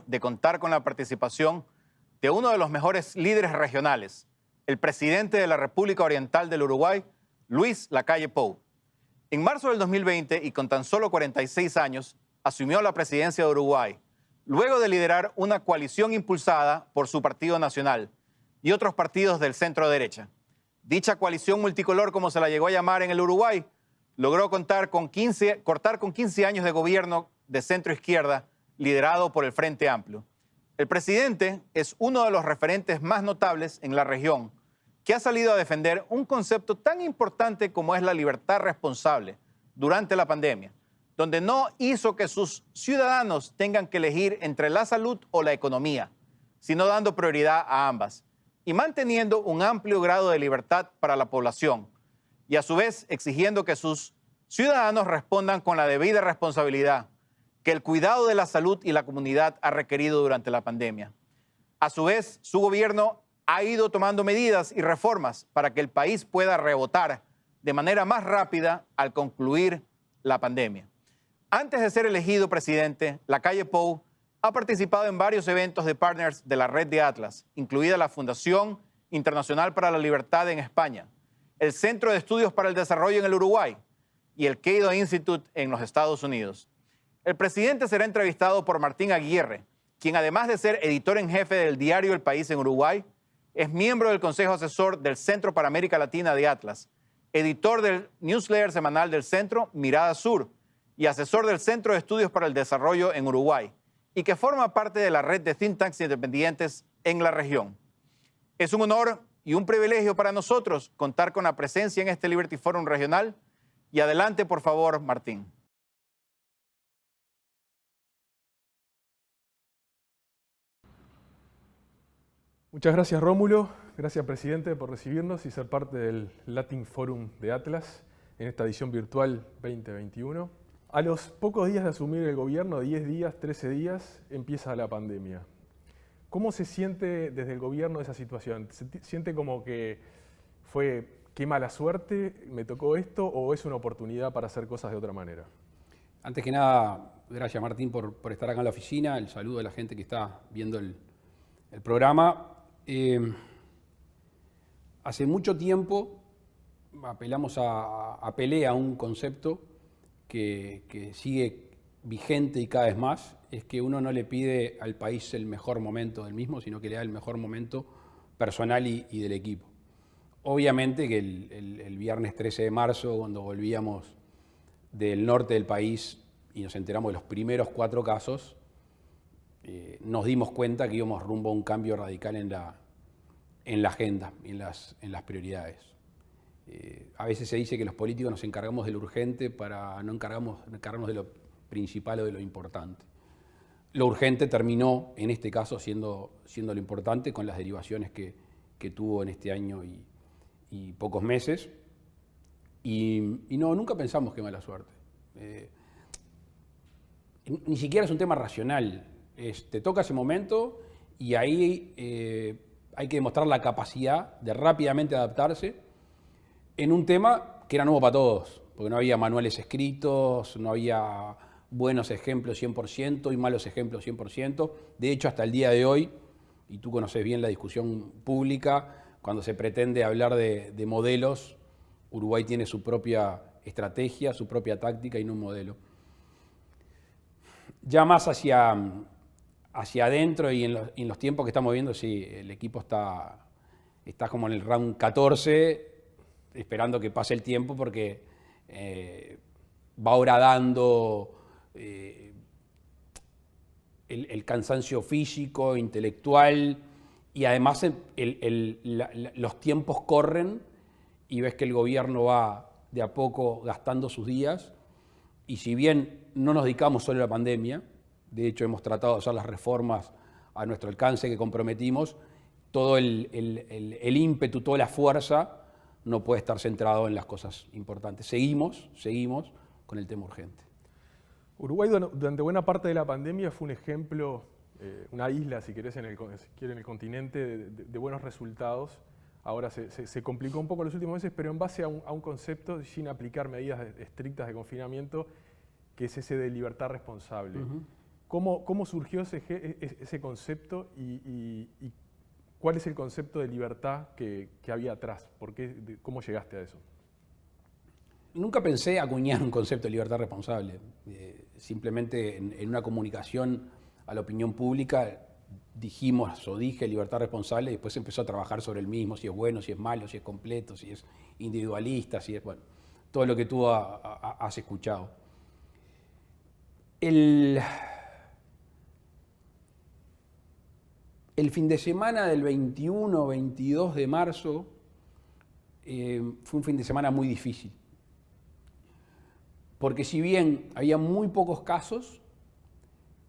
de contar con la participación de uno de los mejores líderes regionales, el presidente de la República Oriental del Uruguay, Luis Lacalle Pou. En marzo del 2020 y con tan solo 46 años, asumió la presidencia de Uruguay, luego de liderar una coalición impulsada por su Partido Nacional y otros partidos del centro derecha. Dicha coalición multicolor, como se la llegó a llamar en el Uruguay, logró cortar con 15 años de gobierno de centro izquierda liderado por el Frente Amplio. El presidente es uno de los referentes más notables en la región, que ha salido a defender un concepto tan importante como es la libertad responsable durante la pandemia, donde no hizo que sus ciudadanos tengan que elegir entre la salud o la economía, sino dando prioridad a ambas y manteniendo un amplio grado de libertad para la población y a su vez exigiendo que sus ciudadanos respondan con la debida responsabilidad que el cuidado de la salud y la comunidad ha requerido durante la pandemia. A su vez, su gobierno ha ido tomando medidas y reformas para que el país pueda rebotar de manera más rápida al concluir la pandemia. Antes de ser elegido presidente, Lacalle Pou ha participado en varios eventos de partners de la Red de Atlas, incluida la Fundación Internacional para la Libertad en España, el Centro de Estudios para el Desarrollo en el Uruguay y el Cato Institute en los Estados Unidos. El presidente será entrevistado por Martín Aguirre, quien además de ser editor en jefe del diario El País en Uruguay, es miembro del Consejo Asesor del Centro para América Latina de Atlas, editor del newsletter semanal del Centro Mirada Sur y asesor del Centro de Estudios para el Desarrollo en Uruguay, y que forma parte de la red de think tanks independientes en la región. Es un honor y un privilegio para nosotros contar con la presencia en este Liberty Forum regional. Y adelante, por favor, Martín. Muchas gracias, Rómulo. Gracias, presidente, por recibirnos y ser parte del Latin Forum de Atlas en esta edición virtual 2021. A los pocos días de asumir el gobierno, 10 días, 13 días, empieza la pandemia. ¿Cómo se siente desde el gobierno esa situación? ¿Se siente como que fue qué mala suerte, me tocó esto, o es una oportunidad para hacer cosas de otra manera? Antes que nada, gracias, Martín, por estar acá en la oficina. El saludo a la gente que está viendo el programa. Hace mucho tiempo apelé a un concepto que sigue vigente y cada vez más, es que uno no le pide al país el mejor momento del mismo, sino que le da el mejor momento personal y del equipo. Obviamente que el viernes 13 de marzo, cuando volvíamos del norte del país y nos enteramos de los primeros 4 casos, nos dimos cuenta que íbamos rumbo a un cambio radical en la agenda, en las prioridades. A veces se dice que los políticos nos encargamos de lo urgente para no encargarnos de lo principal o de lo importante. Lo urgente terminó, en este caso, siendo lo importante con las derivaciones que tuvo en este año y pocos meses. Y no, nunca pensamos que mala suerte. Ni siquiera es un tema racional. Te toca ese momento y ahí hay que demostrar la capacidad de rápidamente adaptarse en un tema que era nuevo para todos, porque no había manuales escritos, no había buenos ejemplos 100% y malos ejemplos 100%. De hecho, hasta el día de hoy, y tú conoces bien la discusión pública, cuando se pretende hablar de modelos, Uruguay tiene su propia estrategia, su propia táctica y no un modelo. Ya más hacia adentro y en los tiempos que estamos viendo, sí, el equipo está como en el round 14, esperando que pase el tiempo porque va horadando el cansancio físico, intelectual, y además los tiempos corren y ves que el gobierno va de a poco gastando sus días, y si bien no nos dedicamos solo a la pandemia, de hecho hemos tratado de hacer las reformas a nuestro alcance que comprometimos, todo el ímpetu, toda la fuerza no puede estar centrado en las cosas importantes. Seguimos con el tema urgente. Uruguay durante buena parte de la pandemia fue un ejemplo, una isla, si querés, en el continente, de buenos resultados. Ahora se complicó un poco en los últimos meses, pero en base a un concepto sin aplicar medidas estrictas de confinamiento, que es ese de libertad responsable. ¿Cómo surgió ese concepto y cuál es el concepto de libertad que había atrás? ¿Cómo llegaste a eso? Nunca pensé acuñar un concepto de libertad responsable. Simplemente en una comunicación a la opinión pública dije libertad responsable y después empezó a trabajar sobre el mismo, si es bueno, si es malo, si es completo, si es individualista, si es, bueno, todo lo que tú has escuchado. El fin de semana del 21, 22 de marzo fue un fin de semana muy difícil. Porque si bien había muy pocos casos,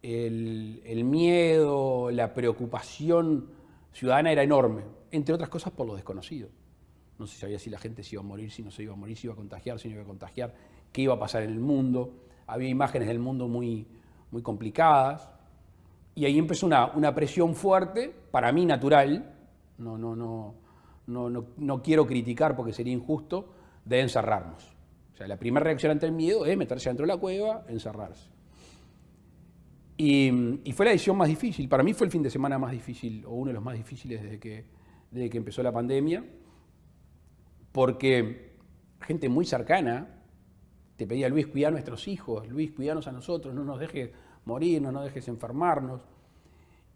el miedo, la preocupación ciudadana era enorme, entre otras cosas por lo desconocido. No se sabía si la gente se iba a morir, si no se iba a morir, si iba a contagiar, si no iba a contagiar, qué iba a pasar en el mundo. Había imágenes del mundo muy complicadas. Y ahí empezó una presión fuerte, para mí natural, no quiero criticar porque sería injusto, de encerrarnos. O sea, la primera reacción ante el miedo es meterse dentro de la cueva, encerrarse. Y fue la decisión más difícil. Para mí fue el fin de semana más difícil, o uno de los más difíciles desde que empezó la pandemia, porque gente muy cercana te pedía: Luis, cuida a nuestros hijos, Luis, cuidanos a nosotros, no nos dejes morir, no nos dejes enfermarnos.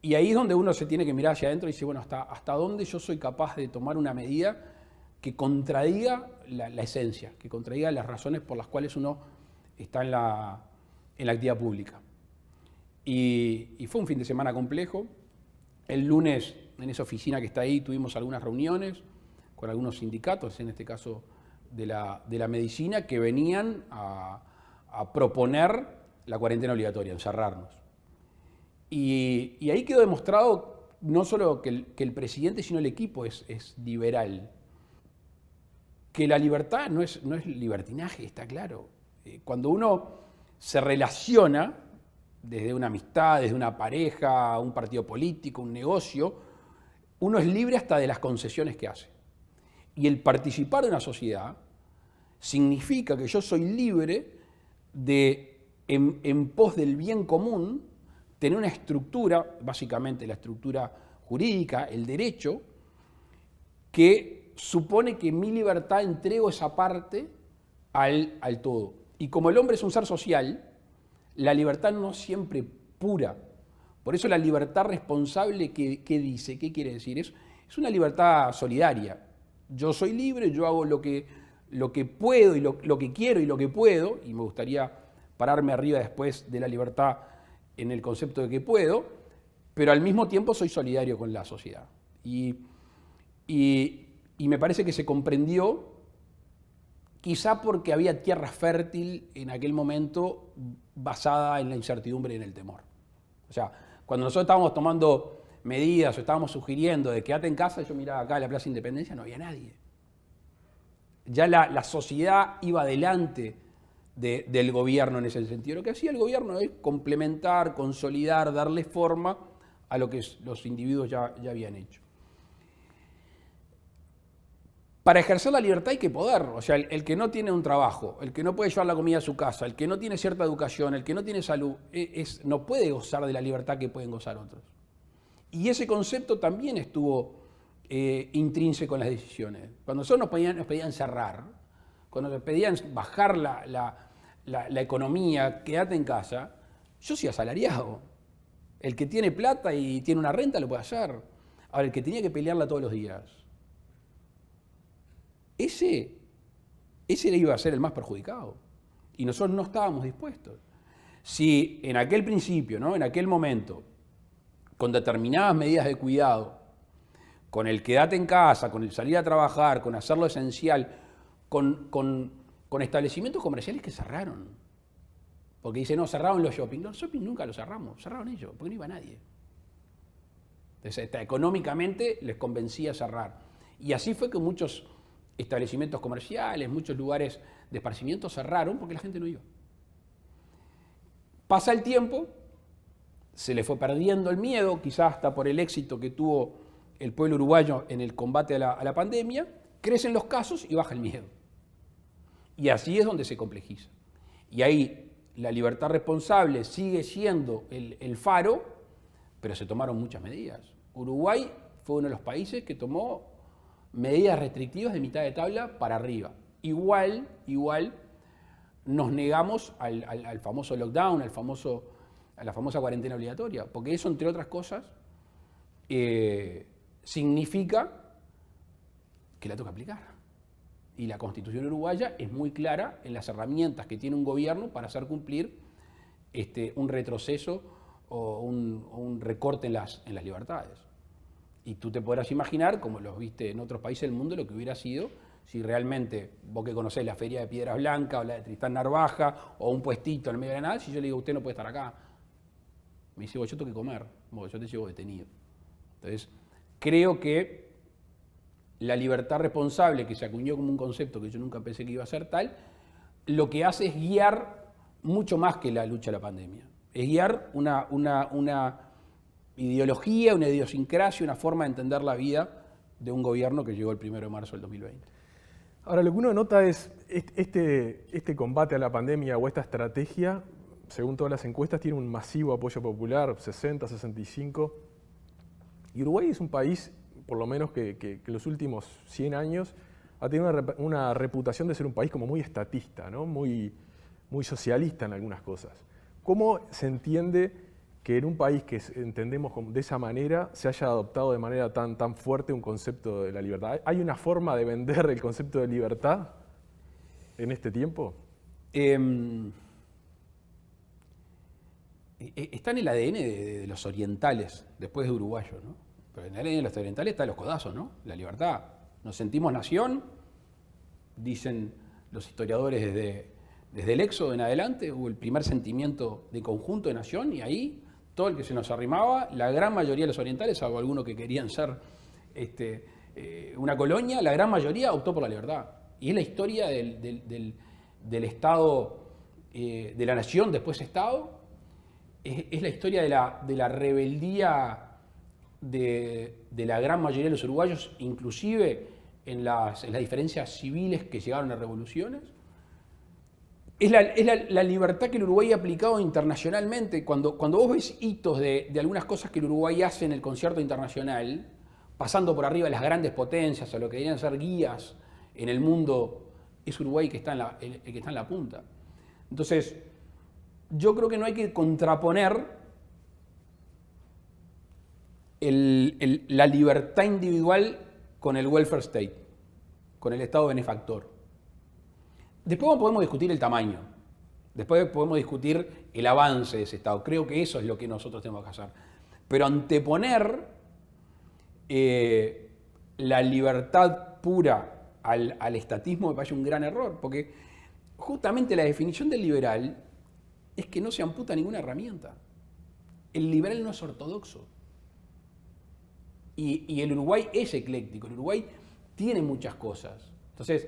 Y ahí es donde uno se tiene que mirar hacia adentro y dice, bueno, ¿hasta dónde yo soy capaz de tomar una medida que contradiga la esencia, que contradiga las razones por las cuales uno está en la actividad pública? Y fue un fin de semana complejo. El lunes, en esa oficina que está ahí, tuvimos algunas reuniones con algunos sindicatos, en este caso de la medicina, que venían a proponer la cuarentena obligatoria, encerrarnos. Y ahí quedó demostrado no solo que el presidente, sino el equipo es liberal. Que la libertad no es libertinaje, está claro. Cuando uno se relaciona desde una amistad, desde una pareja, un partido político, un negocio, uno es libre hasta de las concesiones que hace. Y el participar de una sociedad significa que yo soy libre de, en pos del bien común, tener una estructura, básicamente la estructura jurídica, el derecho, que supone que mi libertad entrego esa parte al todo. Y como el hombre es un ser social, la libertad no es siempre pura. Por eso la libertad responsable, ¿qué dice? ¿Qué quiere decir? Es una libertad solidaria. Yo soy libre, yo hago lo que puedo y lo que quiero y lo que puedo, y me gustaría pararme arriba después de la libertad en el concepto de que puedo, pero al mismo tiempo soy solidario con la sociedad. Y me parece que se comprendió, quizá porque había tierra fértil en aquel momento basada en la incertidumbre y en el temor. O sea, cuando nosotros estábamos tomando medidas o estábamos sugiriendo de quédate en casa, yo miraba acá a la Plaza Independencia, no había nadie. Ya la sociedad iba adelante del gobierno en ese sentido. Lo que hacía el gobierno es complementar, consolidar, darle forma a lo que los individuos ya habían hecho. Para ejercer la libertad hay que poder, o sea, el que no tiene un trabajo, el que no puede llevar la comida a su casa, el que no tiene cierta educación, el que no tiene salud, no puede gozar de la libertad que pueden gozar otros. Y ese concepto también estuvo intrínseco en las decisiones. Cuando nosotros nos pedían cerrar, cuando nos pedían bajar la economía, quédate en casa, yo soy asalariado. El que tiene plata y tiene una renta lo puede hacer. Ahora, el que tenía que pelearla todos los días, ese iba a ser el más perjudicado. Y nosotros no estábamos dispuestos. Si en aquel principio, ¿no? En aquel momento, con determinadas medidas de cuidado, con el quédate en casa, con el salir a trabajar, con hacer lo esencial, con establecimientos comerciales que cerraron. Porque dicen, no, cerraron los shopping. Los shopping nunca los cerramos, cerraron ellos, porque no iba nadie. Entonces, económicamente les convencía cerrar. Y así fue que muchos establecimientos comerciales, muchos lugares de esparcimiento cerraron porque la gente no iba. Pasa el tiempo, se le fue perdiendo el miedo, quizás hasta por el éxito que tuvo el pueblo uruguayo en el combate a la pandemia, crecen los casos y baja el miedo. Y así es donde se complejiza. Y ahí la libertad responsable sigue siendo el faro, pero se tomaron muchas medidas. Uruguay fue uno de los países que tomó medidas restrictivas de mitad de tabla para arriba. Igual nos negamos al famoso lockdown, a la famosa cuarentena obligatoria, porque eso, entre otras cosas, significa que la toca aplicar. Y la Constitución uruguaya es muy clara en las herramientas que tiene un gobierno para hacer cumplir un retroceso o un recorte en las libertades. Y tú te podrás imaginar, como lo viste en otros países del mundo, lo que hubiera sido si realmente, vos que conocés la Feria de Piedras Blancas o la de Tristán Narvaja o un puestito en el medio de la nada, si yo le digo, usted no puede estar acá, me dice, yo tengo que comer, yo te llevo detenido. Entonces, creo que la libertad responsable, que se acuñó como un concepto que yo nunca pensé que iba a ser tal, lo que hace es guiar mucho más que la lucha a la pandemia. Es guiar una ideología, una idiosincrasia, una forma de entender la vida de un gobierno que llegó el 1 de marzo del 2020. Ahora, lo que uno nota es este combate a la pandemia o esta estrategia, según todas las encuestas, tiene un masivo apoyo popular, 60, 65. Y Uruguay es un país, por lo menos que en los últimos 100 años, ha tenido una reputación de ser un país como muy estatista, ¿no? muy socialista en algunas cosas. ¿Cómo se entiende que en un país que entendemos de esa manera se haya adoptado de manera tan fuerte un concepto de la libertad? ¿Hay una forma de vender el concepto de libertad en este tiempo? Está en el ADN de los orientales, después de uruguayos, ¿no? Pero en el ADN de los orientales está los codazos, ¿no? La libertad. Nos sentimos nación, dicen los historiadores desde el Éxodo en adelante, hubo el primer sentimiento de conjunto de nación y ahí todo el que se nos arrimaba, la gran mayoría de los orientales, salvo algunos que querían ser una colonia, la gran mayoría optó por la libertad. Y es la historia del Estado, de la nación después Estado, es la historia de la rebeldía de la gran mayoría de los uruguayos, inclusive en las diferencias civiles que llegaron a revoluciones. Es la libertad que el Uruguay ha aplicado internacionalmente. Cuando vos ves hitos de algunas cosas que el Uruguay hace en el concierto internacional, pasando por arriba de las grandes potencias, a lo que deberían ser guías en el mundo, es Uruguay que está el que está en la punta. Entonces, yo creo que no hay que contraponer la libertad individual con el welfare state, con el Estado benefactor. Después podemos discutir el tamaño, después podemos discutir el avance de ese Estado. Creo que eso es lo que nosotros tenemos que hacer. Pero anteponer la libertad pura al estatismo me parece un gran error, porque justamente la definición del liberal es que no se amputa ninguna herramienta. El liberal no es ortodoxo. Y el Uruguay es ecléctico, el Uruguay tiene muchas cosas. Entonces,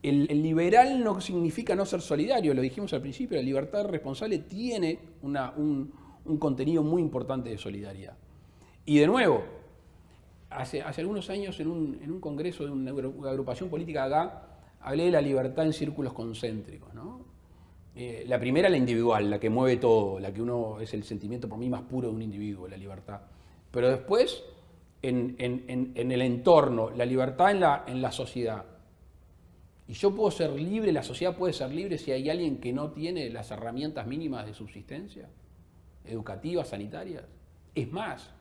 el liberal no significa no ser solidario, lo dijimos al principio, la libertad responsable tiene un contenido muy importante de solidaridad. Y de nuevo, hace algunos años en un congreso de una agrupación política acá, hablé de la libertad en círculos concéntricos, ¿no? La primera, la individual, la que mueve todo, la que uno es el sentimiento por mí más puro de un individuo, la libertad. Pero después, en el entorno, la libertad en la sociedad. Y yo puedo ser libre, la sociedad puede ser libre si hay alguien que no tiene las herramientas mínimas de subsistencia, educativas, sanitarias. Es más,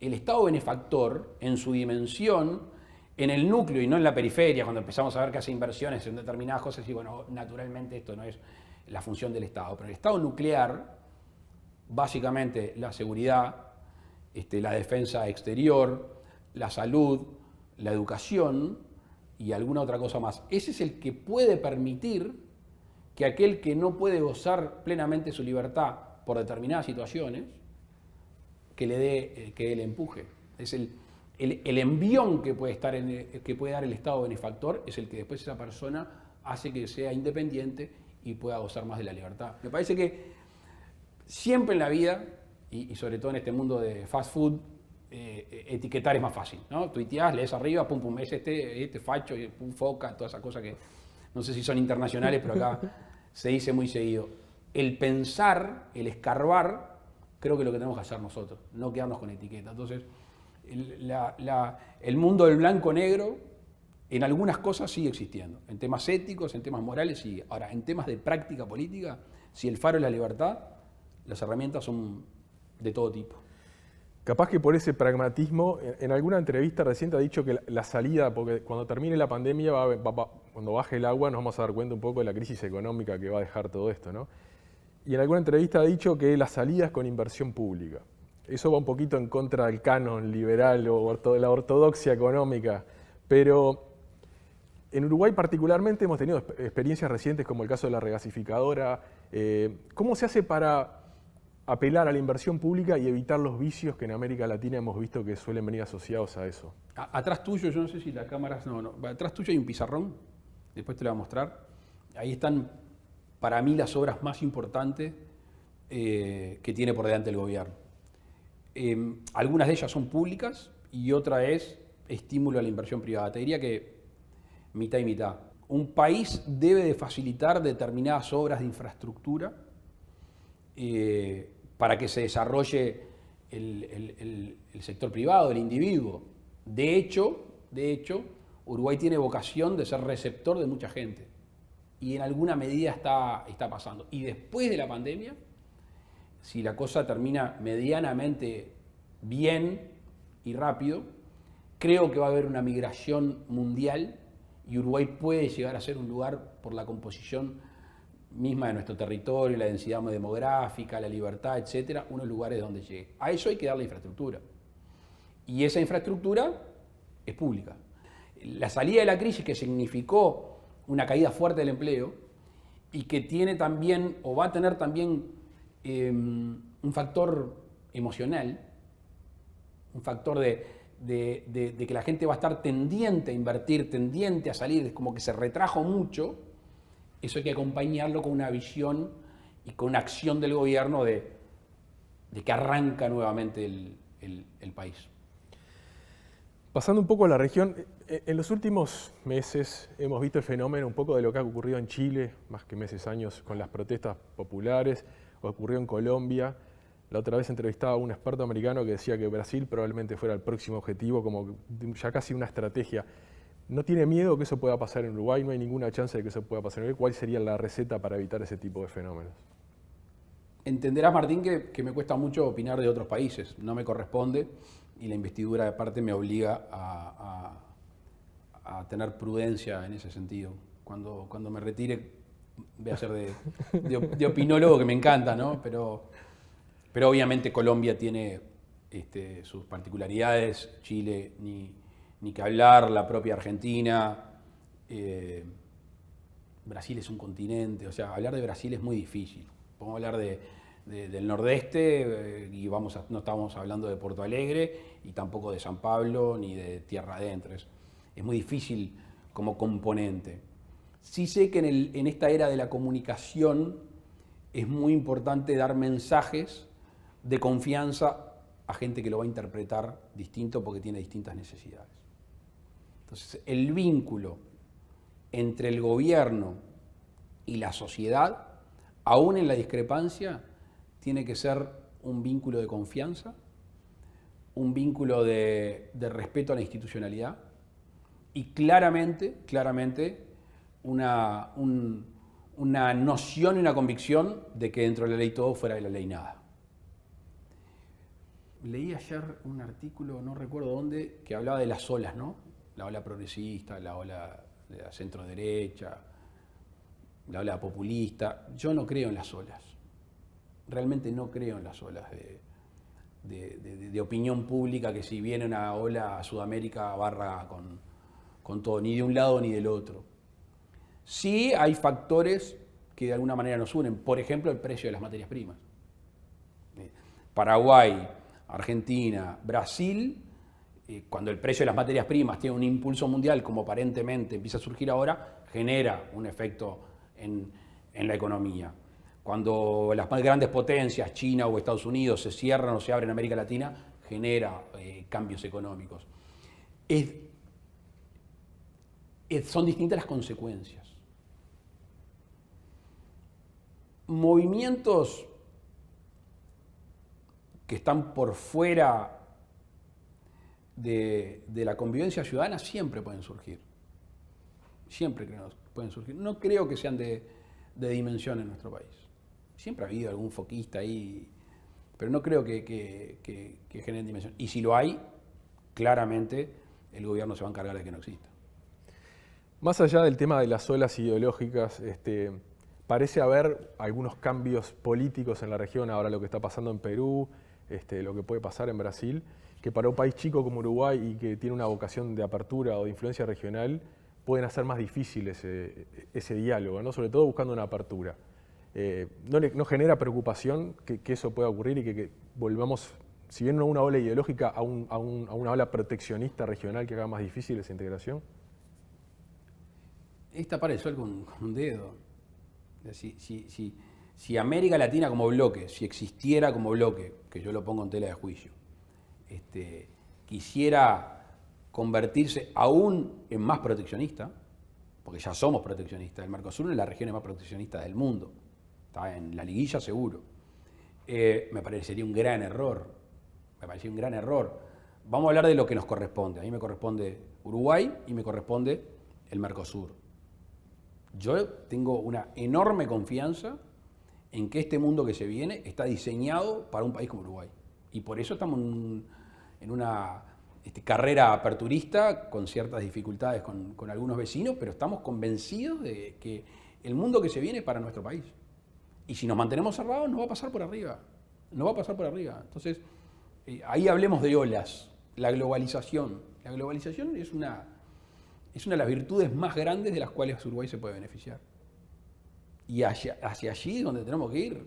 el Estado benefactor, en su dimensión, en el núcleo y no en la periferia, cuando empezamos a ver que hace inversiones en determinadas cosas, y bueno, naturalmente esto no es la función del Estado, pero el Estado nuclear, básicamente la seguridad, la defensa exterior, la salud, la educación y alguna otra cosa más. Ese es el que puede permitir que aquel que no puede gozar plenamente su libertad por determinadas situaciones, que le dé el empuje. Es el envión que puede dar el Estado benefactor, es el que después esa persona hace que sea independiente y pueda gozar más de la libertad. Me parece que siempre en la vida, y sobre todo en este mundo de fast food, etiquetar es más fácil, ¿no? Tuiteás, lees arriba, pum, pum, es este facho, pum, foca, todas esas cosas que no sé si son internacionales, pero acá se dice muy seguido. el pensar, el escarbar, creo que es lo que tenemos que hacer nosotros, no quedarnos con etiqueta. Entonces, el mundo del blanco-negro en algunas cosas sigue existiendo, en temas éticos, en temas morales sigue. Ahora, en temas de práctica política, si el faro es la libertad, las herramientas son de todo tipo. Capaz que por ese pragmatismo, en alguna entrevista reciente ha dicho que la salida, porque cuando termine la pandemia, cuando baje el agua, nos vamos a dar cuenta un poco de la crisis económica que va a dejar todo esto, ¿no? Y en alguna entrevista ha dicho que la salida es con inversión pública. Eso va un poquito en contra del canon liberal o de la ortodoxia económica, pero en Uruguay particularmente hemos tenido experiencias recientes como el caso de la regasificadora. ¿Cómo se hace para apelar a la inversión pública y evitar los vicios que en América Latina hemos visto que suelen venir asociados a eso? Atrás tuyo, yo no sé si la cámara... No, atrás tuyo hay un pizarrón, después te lo voy a mostrar. Ahí están, para mí, las obras más importantes que tiene por delante el gobierno. Algunas de ellas son públicas y otra es estímulo a la inversión privada. Te diría que mitad y mitad. Un país debe de facilitar determinadas obras de infraestructura para que se desarrolle el sector privado, el individuo. De hecho, Uruguay tiene vocación de ser receptor de mucha gente y en alguna medida está pasando. Y después de la pandemia, si la cosa termina medianamente bien y rápido, creo que va a haber una migración mundial y Uruguay puede llegar a ser un lugar, por la composición misma de nuestro territorio, la densidad demográfica, la libertad, etcétera, unos lugares donde llegue. A eso hay que darle infraestructura. Y esa infraestructura es pública. La salida de la crisis, que significó una caída fuerte del empleo y que tiene también, o va a tener también, un factor emocional, un factor de que la gente va a estar tendiente a invertir, tendiente a salir, es como que se retrajo mucho. Eso hay que acompañarlo con una visión y con una acción del gobierno de que arranca nuevamente el país. Pasando un poco a la región, en los últimos meses hemos visto el fenómeno un poco de lo que ha ocurrido en Chile, más que meses, años, con las protestas populares, ocurrió en Colombia. La otra vez entrevistaba a un experto americano que decía que Brasil probablemente fuera el próximo objetivo, como ya casi una estrategia. ¿No tiene miedo que eso pueda pasar en Uruguay? ¿No hay ninguna chance de que eso pueda pasar en Uruguay? ¿Cuál sería la receta para evitar ese tipo de fenómenos? Entenderás, Martín, que me cuesta mucho opinar de otros países. No me corresponde y la investidura de parte me obliga a tener prudencia en ese sentido. Cuando me retire voy a ser de opinólogo, que me encanta, ¿no? Pero obviamente Colombia tiene sus particularidades, Chile ni que hablar, la propia Argentina, Brasil es un continente, o sea, hablar de Brasil es muy difícil. Podemos hablar del nordeste y no estamos hablando de Porto Alegre y tampoco de San Pablo ni de Tierra Adentro. Es muy difícil como componente. Sí sé que en esta era de la comunicación es muy importante dar mensajes de confianza a gente que lo va a interpretar distinto porque tiene distintas necesidades. Entonces, el vínculo entre el gobierno y la sociedad, aún en la discrepancia, tiene que ser un vínculo de confianza, un vínculo de respeto a la institucionalidad y claramente una noción y una convicción de que dentro de la ley todo, fuera de la ley nada. Leí ayer un artículo, no recuerdo dónde, que hablaba de las olas, ¿no? La ola progresista, la ola de la centro-derecha, la ola populista. Yo no creo en las olas. Realmente no creo en las olas de opinión pública que si viene una ola a Sudamérica barra con todo, ni de un lado ni del otro. Sí hay factores que de alguna manera nos unen. Por ejemplo, el precio de las materias primas. Paraguay, Argentina, Brasil, cuando el precio de las materias primas tiene un impulso mundial, como aparentemente empieza a surgir ahora, genera un efecto en la economía. Cuando las más grandes potencias, China o Estados Unidos, se cierran o se abren en América Latina, genera cambios económicos. Son distintas las consecuencias. movimientos que están por fuera de la convivencia ciudadana siempre pueden surgir. Siempre creo que pueden surgir. No creo que sean de dimensión en nuestro país. Siempre ha habido algún foquista ahí, pero no creo que generen dimensión. Y si lo hay, claramente el gobierno se va a encargar de que no exista. Más allá del tema de las olas ideológicas, parece haber algunos cambios políticos en la región, ahora lo que está pasando en Perú, lo que puede pasar en Brasil, que para un país chico como Uruguay y que tiene una vocación de apertura o de influencia regional, pueden hacer más difícil ese diálogo, ¿no? Sobre todo buscando una apertura. ¿No genera preocupación que eso pueda ocurrir y que volvamos, si bien no a una ola ideológica, a una ola proteccionista regional que haga más difícil esa integración? Es tapar el sol con un dedo. Si América Latina como bloque, si existiera como bloque, que yo lo pongo en tela de juicio, quisiera convertirse aún en más proteccionista, porque ya somos proteccionistas, el Mercosur es la región más proteccionista del mundo, está en la liguilla seguro, me parecería un gran error, Vamos a hablar de lo que nos corresponde, a mí me corresponde Uruguay y me corresponde el Mercosur. Yo tengo una enorme confianza en que este mundo que se viene está diseñado para un país como Uruguay. Y por eso estamos en una carrera aperturista con ciertas dificultades con algunos vecinos, pero estamos convencidos de que el mundo que se viene es para nuestro país. Y si nos mantenemos cerrados, nos va a pasar por arriba. Entonces, ahí hablemos de olas. La globalización. La globalización es una de las virtudes más grandes de las cuales Uruguay se puede beneficiar. Y hacia allí es donde tenemos que ir,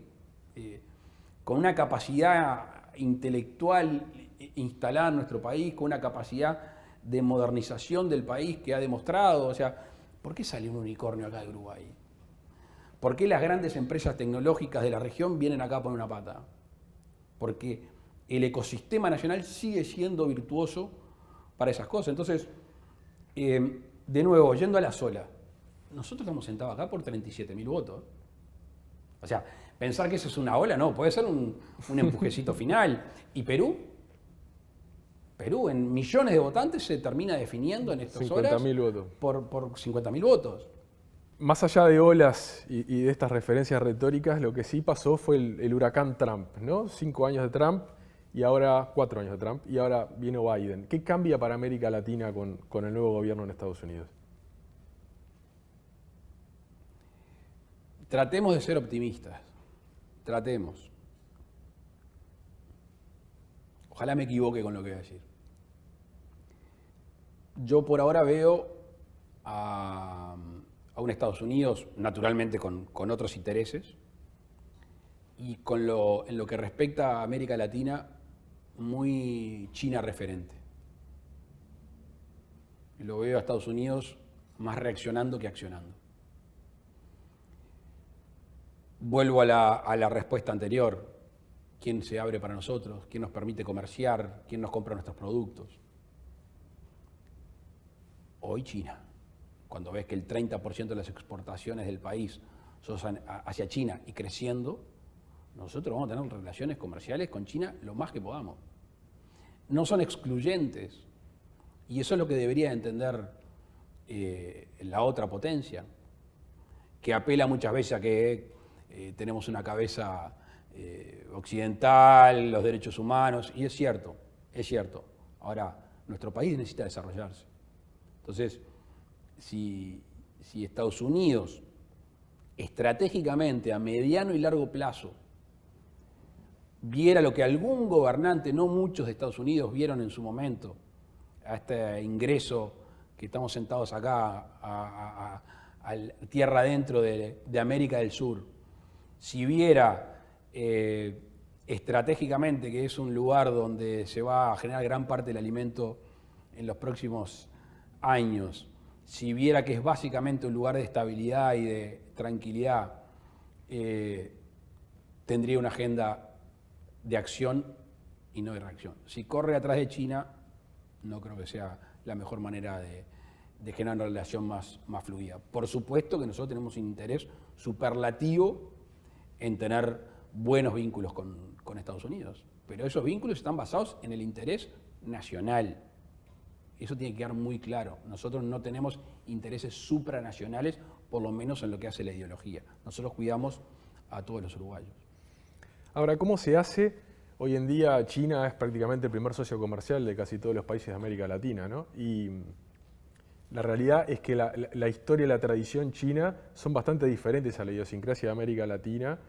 con una capacidad intelectual instalada en nuestro país, con una capacidad de modernización del país que ha demostrado. O sea, ¿por qué sale un unicornio acá de Uruguay? ¿Por qué las grandes empresas tecnológicas de la región vienen acá a poner una pata? Porque el ecosistema nacional sigue siendo virtuoso para esas cosas. Entonces, de nuevo, yendo a la sola, nosotros estamos sentados acá por 37.000 votos. O sea, pensar que eso es una ola, no, puede ser un empujecito final. ¿Y Perú? Perú, en millones de votantes, se termina definiendo en estas horas 50.000 votos. Por 50.000 votos. Más allá de olas y de estas referencias retóricas, lo que sí pasó fue el huracán Trump, ¿no? 5 años de Trump y ahora 4 años de Trump y ahora vino Biden. ¿Qué cambia para América Latina con el nuevo gobierno en Estados Unidos? Tratemos de ser optimistas. Tratemos. Ojalá me equivoque con lo que voy a decir. Yo por ahora veo a un Estados Unidos, naturalmente con otros intereses, y en lo que respecta a América Latina, muy China referente. Lo veo a Estados Unidos más reaccionando que accionando. Vuelvo a la respuesta anterior. ¿Quién se abre para nosotros? ¿Quién nos permite comerciar? ¿Quién nos compra nuestros productos? Hoy China. Cuando ves que el 30% de las exportaciones del país son hacia China y creciendo, nosotros vamos a tener relaciones comerciales con China lo más que podamos. No son excluyentes. Y eso es lo que debería entender la otra potencia, que apela muchas veces a que tenemos una cabeza occidental, los derechos humanos, y es cierto. Ahora, nuestro país necesita desarrollarse. Entonces, si Estados Unidos estratégicamente a mediano y largo plazo viera lo que algún gobernante, no muchos de Estados Unidos, vieron en su momento, a este ingreso que estamos sentados acá a tierra adentro de América del Sur, si viera estratégicamente que es un lugar donde se va a generar gran parte del alimento en los próximos años, si viera que es básicamente un lugar de estabilidad y de tranquilidad, tendría una agenda de acción y no de reacción. Si corre atrás de China, no creo que sea la mejor manera de generar una relación más fluida. Por supuesto que nosotros tenemos un interés superlativo en tener buenos vínculos con Estados Unidos. Pero esos vínculos están basados en el interés nacional. Eso tiene que quedar muy claro. Nosotros no tenemos intereses supranacionales, por lo menos en lo que hace la ideología. Nosotros cuidamos a todos los uruguayos. Ahora, ¿cómo se hace? Hoy en día China es prácticamente el primer socio comercial de casi todos los países de América Latina, ¿no? Y la realidad es que la historia y la tradición china son bastante diferentes a la idiosincrasia de América Latina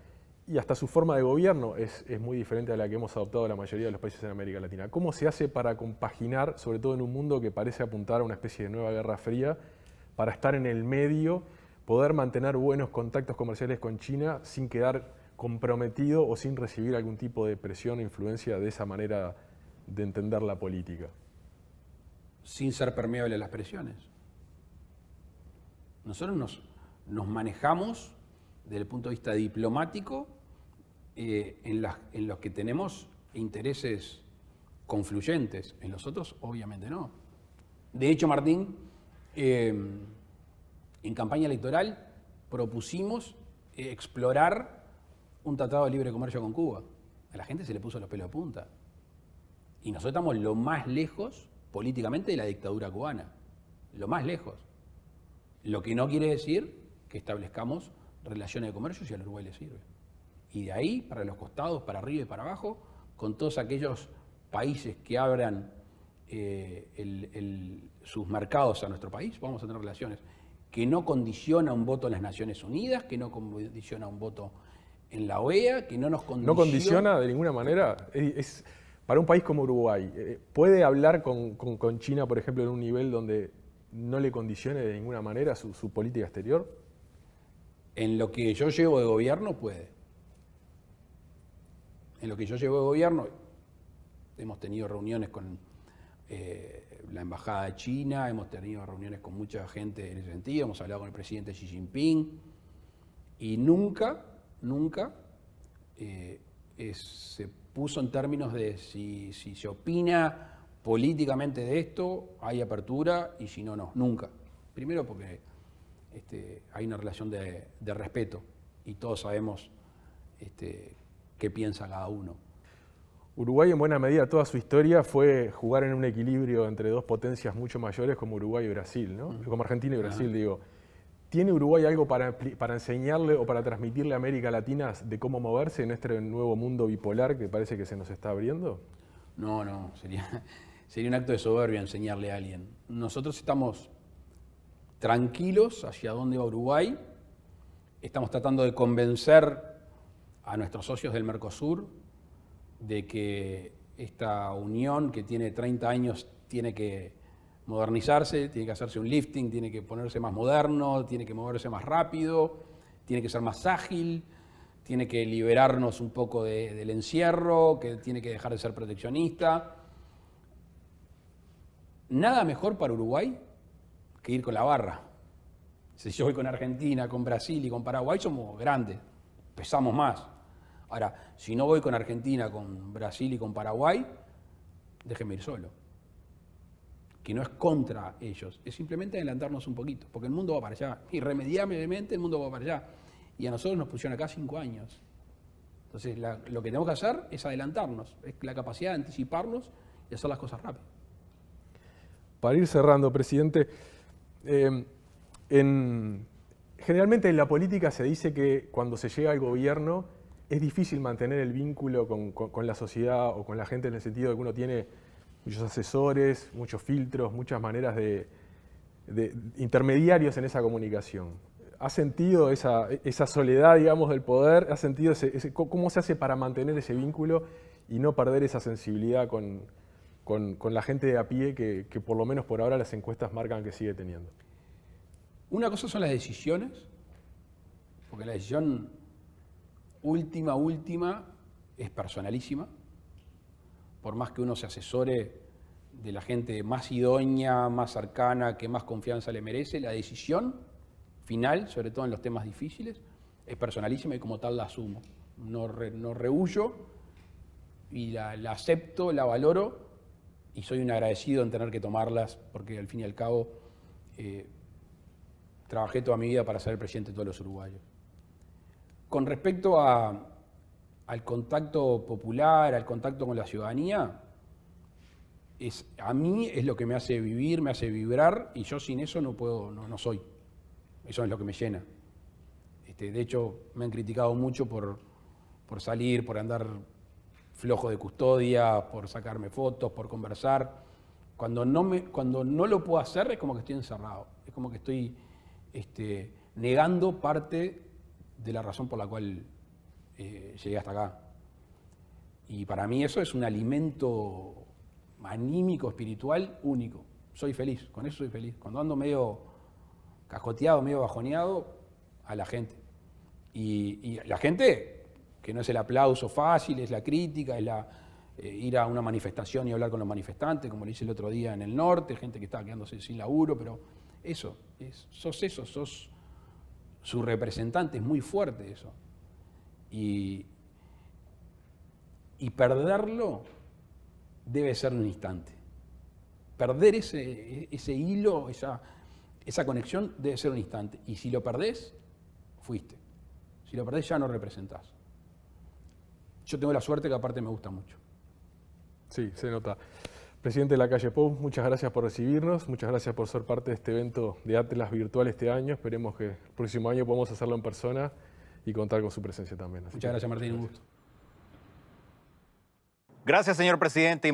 y hasta su forma de gobierno es muy diferente a la que hemos adoptado la mayoría de los países de América Latina. ¿Cómo se hace para compaginar, sobre todo en un mundo que parece apuntar a una especie de nueva guerra fría, para estar en el medio, poder mantener buenos contactos comerciales con China sin quedar comprometido o sin recibir algún tipo de presión o influencia de esa manera de entender la política? Sin ser permeable a las presiones. Nosotros nos manejamos desde el punto de vista diplomático en los que tenemos intereses confluyentes. En los otros, obviamente no. De hecho, Martín, en campaña electoral propusimos explorar un tratado de libre comercio con Cuba. A la gente se le puso los pelos de punta. Y nosotros estamos lo más lejos políticamente de la dictadura cubana. Lo más lejos. Lo que no quiere decir que establezcamos relaciones de comercio si al Uruguay le sirve. Y de ahí, para los costados, para arriba y para abajo, con todos aquellos países que abran sus mercados a nuestro país, vamos a tener relaciones. Que no condiciona un voto en las Naciones Unidas, que no condiciona un voto en la OEA, que no nos condiciona... ¿No condiciona de ninguna manera? Para un país como Uruguay, ¿puede hablar con China, por ejemplo, en un nivel donde no le condicione de ninguna manera su política exterior? En lo que yo llevo de gobierno, puede. En lo que yo llevo de gobierno, hemos tenido reuniones con la Embajada de China, hemos tenido reuniones con mucha gente en ese sentido, hemos hablado con el presidente Xi Jinping, y nunca se puso en términos de si se opina políticamente de esto, hay apertura, y si no, no. Nunca. Primero porque hay una relación de respeto y todos sabemos qué piensa cada uno. Uruguay, en buena medida, toda su historia fue jugar en un equilibrio entre dos potencias mucho mayores como Uruguay y Brasil, ¿no? Como Argentina y Brasil, digo. ¿Tiene Uruguay algo para enseñarle o para transmitirle a América Latina de cómo moverse en este nuevo mundo bipolar que parece que se nos está abriendo? No, sería un acto de soberbia enseñarle a alguien. Nosotros estamos tranquilos hacia dónde va Uruguay, estamos tratando de convencer a nuestros socios del Mercosur de que esta unión que tiene 30 años tiene que modernizarse, tiene que hacerse un lifting, tiene que ponerse más moderno, tiene que moverse más rápido, tiene que ser más ágil, tiene que liberarnos un poco del encierro, que tiene que dejar de ser proteccionista. Nada mejor para Uruguay que ir con la barra. Si yo voy con Argentina, con Brasil y con Paraguay, somos grandes, pesamos más. Ahora, si no voy con Argentina, con Brasil y con Paraguay, déjenme ir solo. Que no es contra ellos, es simplemente adelantarnos un poquito, porque el mundo va para allá, irremediablemente el mundo va para allá. Y a nosotros nos pusieron acá 5 años. Entonces, lo que tenemos que hacer es adelantarnos, es la capacidad de anticiparnos y hacer las cosas rápido. Para ir cerrando, presidente, generalmente en la política se dice que cuando se llega al gobierno es difícil mantener el vínculo con la sociedad o con la gente, en el sentido de que uno tiene muchos asesores, muchos filtros, muchas maneras de intermediarios en esa comunicación. ¿Ha sentido esa soledad, digamos, del poder? ¿Ha sentido cómo se hace para mantener ese vínculo y no perder esa sensibilidad con la gente de a pie que por lo menos por ahora las encuestas marcan que sigue teniendo? Una cosa son las decisiones, porque la decisión última es personalísima. Por más que uno se asesore de la gente más idónea, más cercana, que más confianza le merece, la decisión final, sobre todo en los temas difíciles, es personalísima y como tal la asumo. No rehuyo y la acepto, la valoro y soy un agradecido en tener que tomarlas porque al fin y al cabo trabajé toda mi vida para ser el presidente de todos los uruguayos. Con respecto al contacto popular, al contacto con la ciudadanía, a mí es lo que me hace vivir, me hace vibrar, y yo sin eso no soy. Eso es lo que me llena. De hecho, me han criticado mucho por salir, por andar flojo de custodia, por sacarme fotos, por conversar. Cuando no lo puedo hacer es como que estoy encerrado, es como que estoy negando parte de la razón por la cual llegué hasta acá. Y para mí eso es un alimento anímico, espiritual, único. Soy feliz, con eso soy feliz. Cuando ando medio cascoteado, medio bajoneado, a la gente. Y la gente, que no es el aplauso fácil, es la crítica, es ir a una manifestación y hablar con los manifestantes, como lo hice el otro día en el norte, gente que estaba quedándose sin laburo, pero sos su representante, es muy fuerte eso. Y perderlo debe ser en un instante. Perder ese hilo, esa conexión debe ser un instante. Y si lo perdés, fuiste. Si lo perdés ya no representás. Yo tengo la suerte que aparte me gusta mucho. Sí, se nota. Presidente de la Calle Pou, muchas gracias por recibirnos, muchas gracias por ser parte de este evento de Atlas virtual este año. Esperemos que el próximo año podamos hacerlo en persona y contar con su presencia también. Muchas gracias, Martín, un gusto. Gracias, señor presidente.